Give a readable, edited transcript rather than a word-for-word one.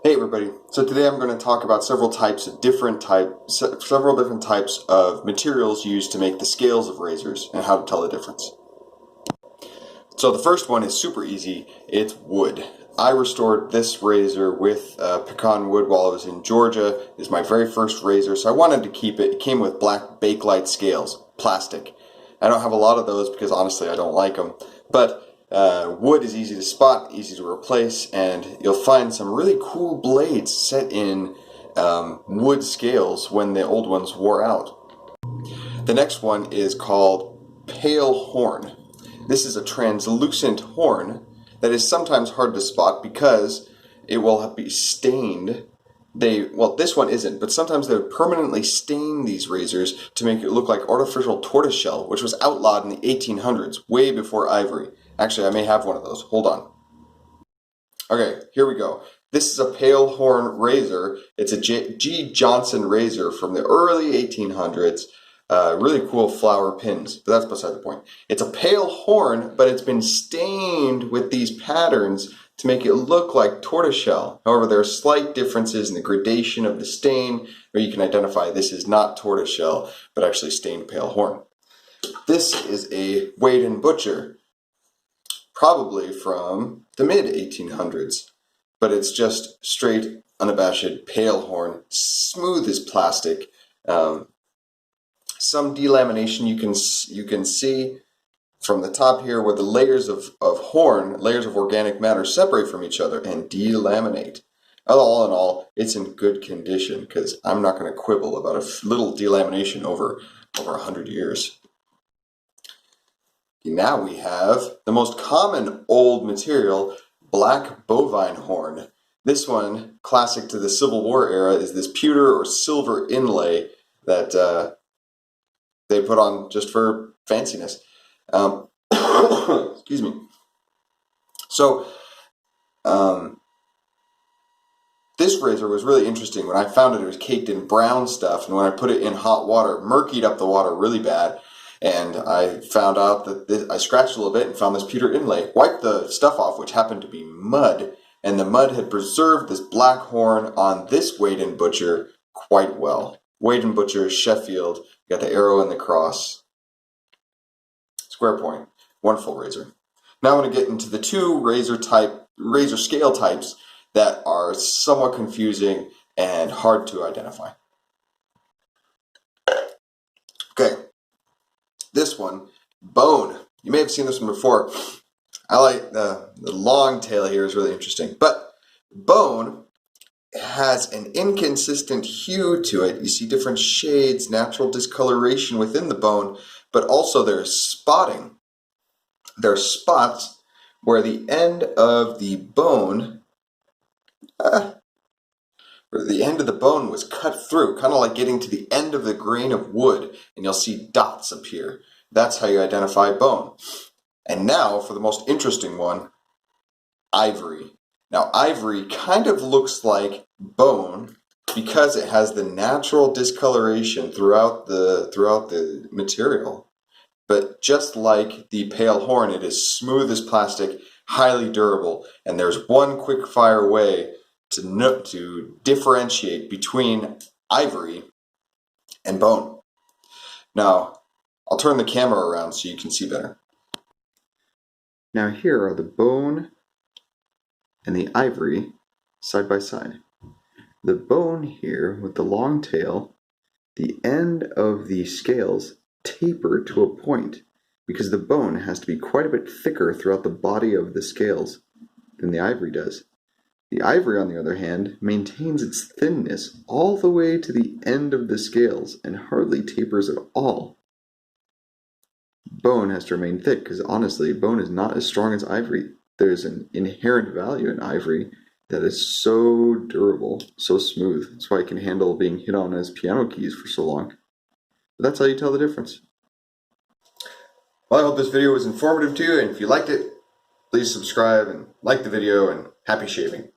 Hey everybody. So today I'm going to talk about several different types of materials used to make the scales of razors and how to tell the difference. So the first one is super easy. It's wood. I restored this razor with pecan wood while I was in Georgia. It's my very first razor, so I wanted to keep it. It came with black Bakelite scales, plastic. I don't have a lot of those because honestly I don't like them, but wood is easy to spot, easy to replace, and you'll find some really cool blades set in wood scales when the old ones wore out. The next one is called pale horn. This is a translucent horn that is sometimes hard to spot because it will be stained. This one isn't, but sometimes they would permanently stain these razors to make it look like artificial tortoiseshell, which was outlawed in the 1800s, way before ivory. Actually, I may have one of those. Hold on. Okay, here we go. This is a pale horn razor. It's a G. Johnson razor from the early 1800s. Really cool flower pins, but that's beside the point. It's a pale horn, but it's been stained with these patterns to make it look like tortoiseshell. However, there are slight differences in the gradation of the stain, where you can identify this is not tortoiseshell, but actually stained pale horn. This is a Wade & Butcher, probably from the mid-1800s, but it's just straight, unabashed pale horn, smooth as plastic. Some delamination you can see from the top here where the layers of organic matter separate from each other and delaminate. All in all, it's in good condition because I'm not going to quibble about a little delamination over 100 years. Now we have the most common old material, black bovine horn. This one, classic to the Civil War era, is this pewter or silver inlay that they put on just for fanciness. Excuse me. So, this razor was really interesting. When I found it, it was caked in brown stuff, and when I put it in hot water, it murkied up the water really bad. And I found out that I scratched a little bit and found this pewter inlay. Wiped the stuff off, which happened to be mud, and the mud had preserved this black horn on this Wade & Butcher quite well. Wade & Butcher, Sheffield, got the arrow and the cross. Square point. Wonderful razor. Now I want to get into the two razor scale types that are somewhat confusing and hard to identify. Okay. This one, bone. You may have seen this one before. I like the long tail here is really interesting. But bone has an inconsistent hue to it. You see different shades, natural discoloration within the bone, but also there's spotting. There are spots where the end of the bone was cut through, kind of like getting to the end of the grain of wood, and you'll see dots appear. That's how you identify bone. And now for the most interesting one, ivory. Now ivory kind of looks like bone because it has the natural discoloration throughout the material. But just like the pale horn, it is smooth as plastic, highly durable, and there's one quick fire way to differentiate between ivory and bone. Now, I'll turn the camera around so you can see better. Now here are the bone and the ivory side by side. The bone here with the long tail, the end of the scales taper to a point because the bone has to be quite a bit thicker throughout the body of the scales than the ivory does. The ivory, on the other hand, maintains its thinness all the way to the end of the scales and hardly tapers at all. Bone has to remain thick because honestly, bone is not as strong as ivory. There's an inherent value in ivory that is so durable, so smooth. That's why it can handle being hit on as piano keys for so long. But that's how you tell the difference. Well, I hope this video was informative to you, and if you liked it, please subscribe and like the video, and happy shaving.